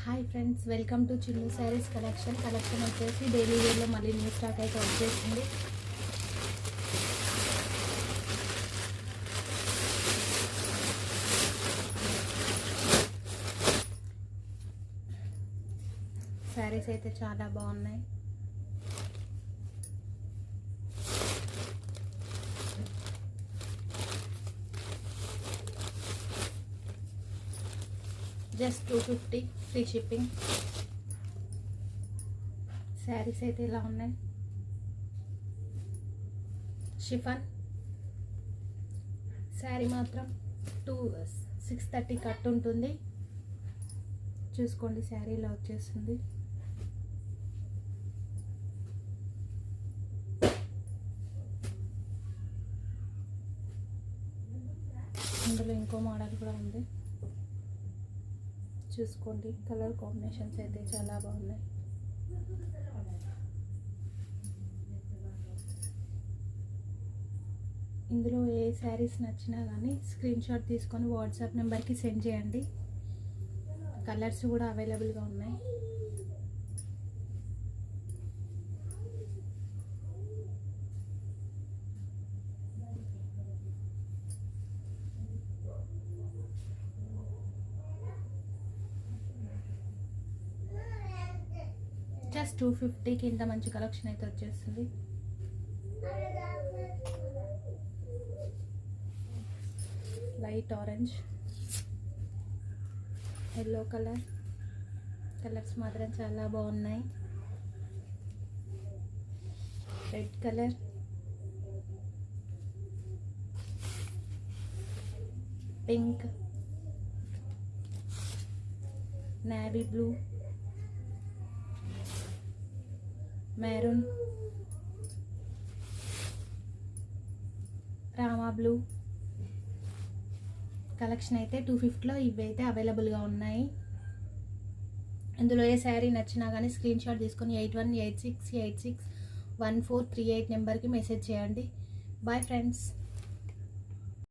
Hi friends, welcome to Chinnu saris collection వచ్చేసి daily వేర్లో మళ్ళీ new stock అయితే వచ్చేసింది. శారీస్ అయితే చాలా బాగున్నాయి. Just 250 free shipping. శారీస్ అయితే ఇలా ఉన్నాయి. షిఫాన్ శారీ మాత్రం 630 కట్ ఉంటుంది. చూసుకోండి, శారీ ఇలా వచ్చేస్తుంది. ఇందులో ఇంకో మోడల్ కూడా ఉంది, చూసుకోండి. కలర్ కాంబినేషన్స్ అయితే చాలా బాగున్నాయి. ఇందులో ఏ శారీస్ నచ్చినా కానీ స్క్రీన్ షాట్ తీసుకొని వాట్సాప్ నెంబర్కి సెండ్ చేయండి. కలర్స్ కూడా అవైలబుల్గా ఉన్నాయి. జస్ట్ 250కి ఇంత మంచి కలెక్షన్ అయితే వచ్చేస్తుంది. లైట్ ఆరెంజ్, ఎల్లో కలర్స్ మాత్రం చాలా బాగున్నాయి. Red colour, pink, navy blue, maroon, Rama blue collection అయితే 250లో ఇవి అయితే అవైలబుల్గా ఉన్నాయి. ఇందులో ఏ శారీ నచ్చినా కానీ స్క్రీన్ షాట్ తీసుకొని 8186861438 నెంబర్కి మెసేజ్ చేయండి. Bye friends.